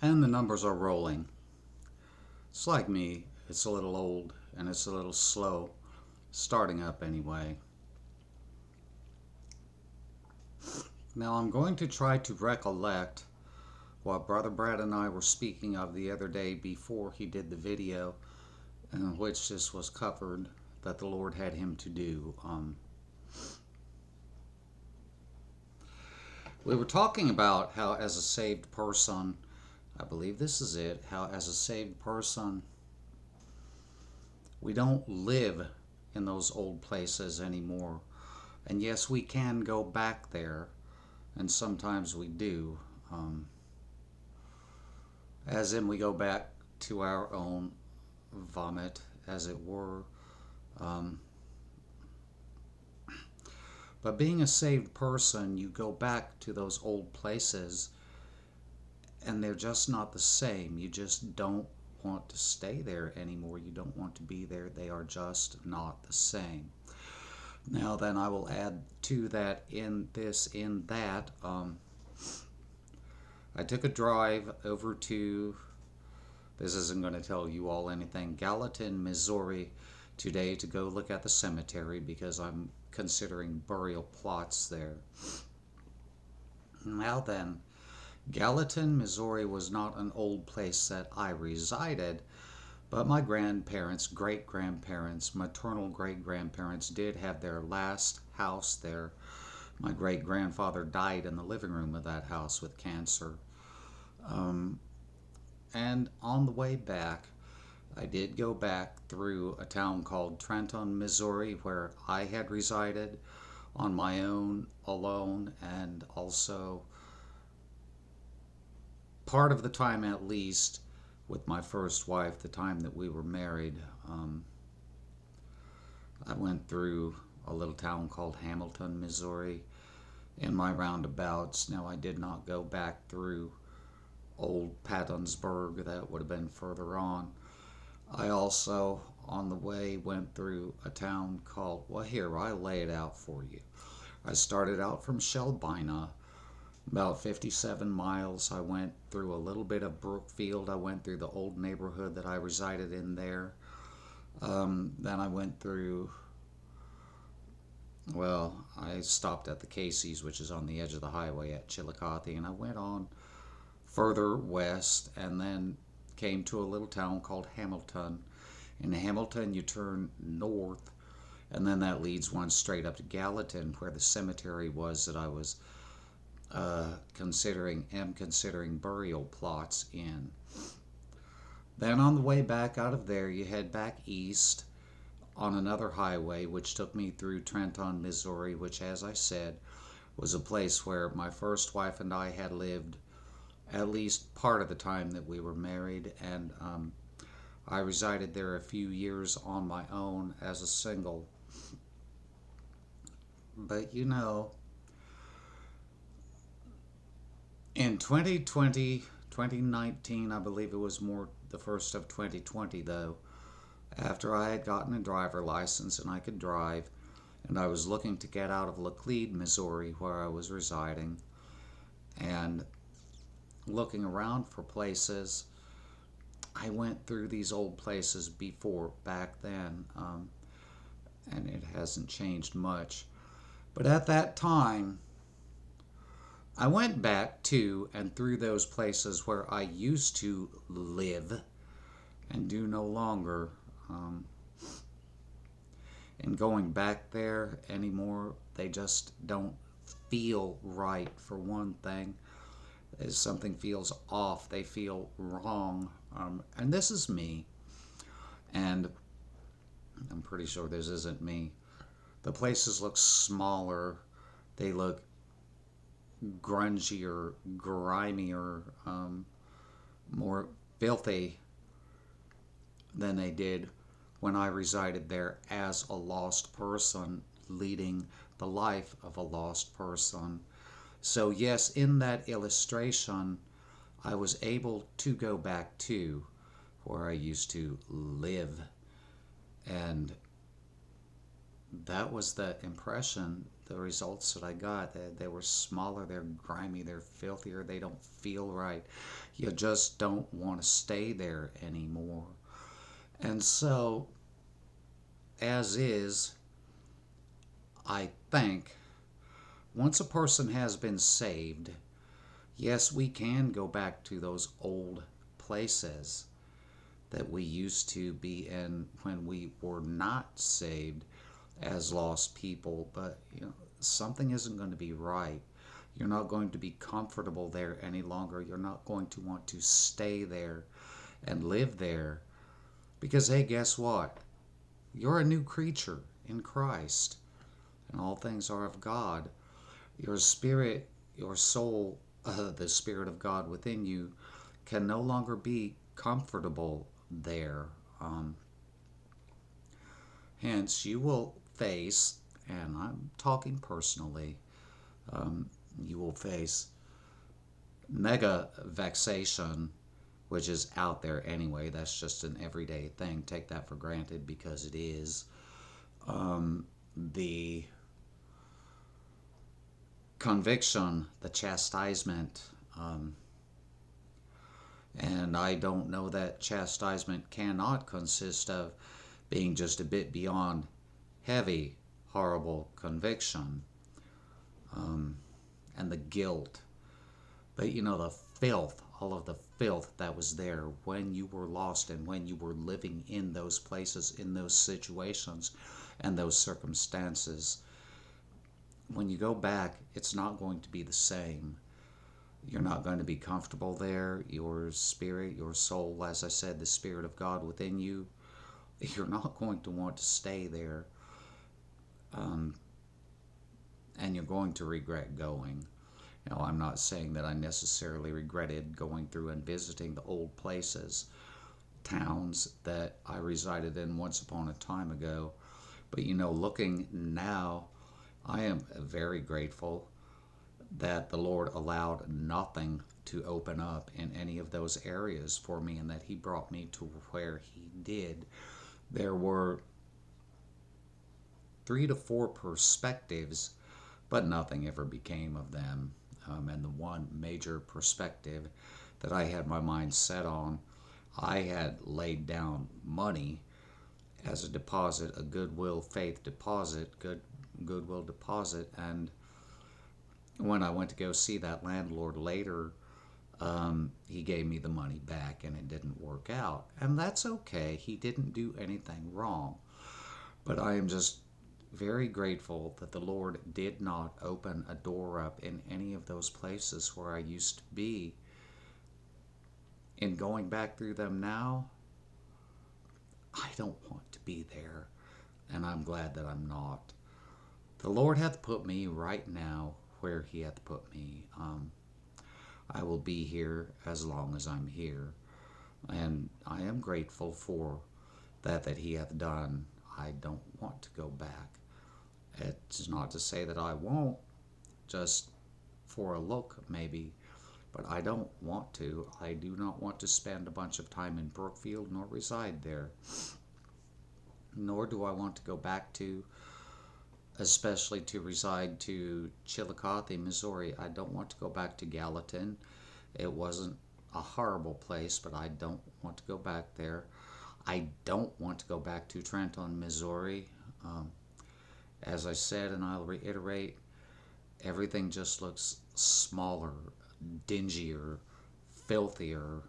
And the numbers are rolling. It's like me, it's a little old and it's a little slow starting up anyway. Now I'm going to try to recollect what Brother Brad and I were speaking of the other day before he did the video in which this was covered that the Lord had him to do. We were talking about how, as a saved person, I believe this is it, how, as a saved person, we don't live in those old places anymore. And yes, we can go back there, and sometimes we do. As in, we go back to our own vomit, as it were. Um, but being a saved person, you go back to those old places and they're just not the same. You just don't want to stay there anymore. You don't want to be there. They are just not the same. Now, then, I will add to that in that. I took a drive over to, this isn't going to tell you all anything, Gallatin, Missouri today to go look at the cemetery because I'm considering burial plots there. Now then, Gallatin, Missouri was not an old place that I resided, but my grandparents, great grandparents, maternal great grandparents did have their last house there. My great grandfather died in the living room of that house with cancer. Um, and on the way back, I did go back through a town called Trenton, Missouri, where I had resided on my own, alone, and also part of the time at least with my first wife, the time that we were married. I went through a little town called Hamilton, Missouri in my roundabouts. Now, I did not go back through old Pattonsburg, that would have been further on. I also, on the way, went through a town called, well, here, I lay it out for you. I started out from Shelbina, about 57 miles. I went through a little bit of Brookfield. I went through the old neighborhood that I resided in there. Then I went through, well, I stopped at the Casey's, which is on the edge of the highway at Chillicothe, and I went on further west and then came to a little town called Hamilton. In Hamilton, you turn north, and then that leads one straight up to Gallatin, where the cemetery was that I was considering burial plots in. Then on the way back out of there, you head back east on another highway, which took me through Trenton, Missouri, which, as I said, was a place where my first wife and I had lived at least part of the time that we were married, and I resided there a few years on my own as a single. But you know, in 2020, 2019, I believe it was more the first of 2020 though, after I had gotten a driver license and I could drive, and I was looking to get out of Laclede, Missouri, where I was residing, and looking around for places. I went through these old places before back then, and it hasn't changed much. But at that time, I went back to and through those places where I used to live and do no longer. And going back there anymore, they just don't feel right, for one thing. As something feels off, they feel wrong. And this is me, and I'm pretty sure this isn't me. The places look smaller, they look grungier, grimier, more filthy than they did when I resided there as a lost person, leading the life of a lost person. So, yes, in that illustration, I was able to go back to where I used to live. And that was the impression the results that I got. They were smaller, they're grimy, they're filthier, they don't feel right. You just don't want to stay there anymore. And so, as is, I think, once a person has been saved, yes, we can go back to those old places that we used to be in when we were not saved as lost people, but something isn't going to be right. You're not going to be comfortable there any longer. You're not going to want to stay there and live there because, hey, guess what? You're a new creature in Christ, and all things are of God. Your spirit, your soul, the Spirit of God within you can no longer be comfortable there. Hence, you will face, and I'm talking personally, you will face mega vexation, which is out there anyway. That's just an everyday thing. Take that for granted because it is. The conviction, the chastisement, and I don't know that chastisement cannot consist of being just a bit beyond heavy, horrible conviction, and the guilt. But the filth, all of the filth that was there when you were lost and when you were living in those places, in those situations, and those circumstances. When you go back, it's not going to be the same. You're not going to be comfortable there. Your spirit, your soul, as I said, the Spirit of God within you, you're not going to want to stay there. And you're going to regret going. I'm not saying that I necessarily regretted going through and visiting the old places, towns that I resided in once upon a time ago. But looking now, I am very grateful that the Lord allowed nothing to open up in any of those areas for me and that He brought me to where He did. There were 3 to 4 perspectives, but nothing ever became of them. And the one major perspective that I had my mind set on, I had laid down money as a deposit, a goodwill faith deposit, goodwill deposit, and when I went to go see that landlord later, he gave me the money back and it didn't work out. And that's okay. He didn't do anything wrong. But I am just very grateful that the Lord did not open a door up in any of those places where I used to be. In going back through them now, I don't want to be there. And I'm glad that I'm not. The Lord hath put me right now where He hath put me. I will be here as long as I'm here. And I am grateful for that He hath done. I don't want to go back. It's not to say that I won't, just for a look maybe, but I don't want to. I do not want to spend a bunch of time in Brookfield nor reside there. Nor do I want to go back to, especially to reside to Chillicothe, Missouri. I don't want to go back to Gallatin. It wasn't a horrible place, but I don't want to go back there. I don't want to go back to Trenton, Missouri. As I said, and I'll reiterate, everything just looks smaller, dingier, filthier.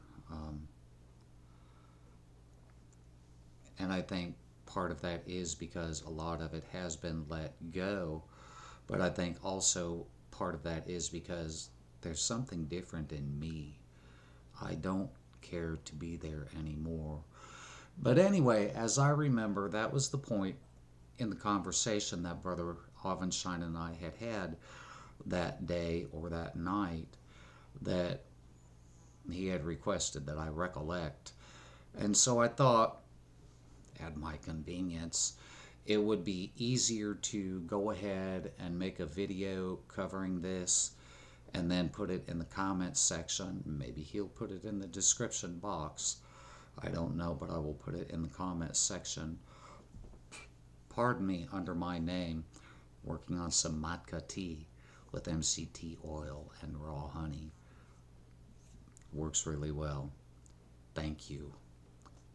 And I think part of that is because a lot of it has been let go. But I think also part of that is because there's something different in me. I don't care to be there anymore. But anyway, as I remember, that was the point in the conversation that Brother Avenstein and I had that day or that night that he had requested that I recollect. And so I thought, at my convenience, it would be easier to go ahead and make a video covering this and then put it in the comments section. Maybe he'll put it in the description box. I don't know, but I will put it in the comments section. Pardon me, under my name. working on some maca tea with MCT oil and raw honey. Works really well. Thank you.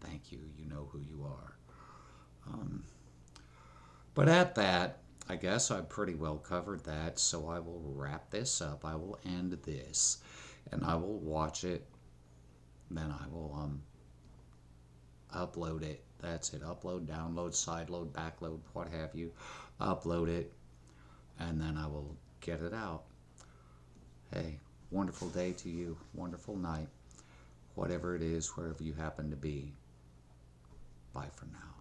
Thank you. You know who you are. But at that, I guess I pretty well covered that, so I will wrap this up. I will end this, and I will watch it. Then I will upload it. That's it. Upload, download, sideload, backload, what have you. Upload it, and then I will get it out. Hey, wonderful day to you. Wonderful night. Whatever it is, wherever you happen to be. Bye for now.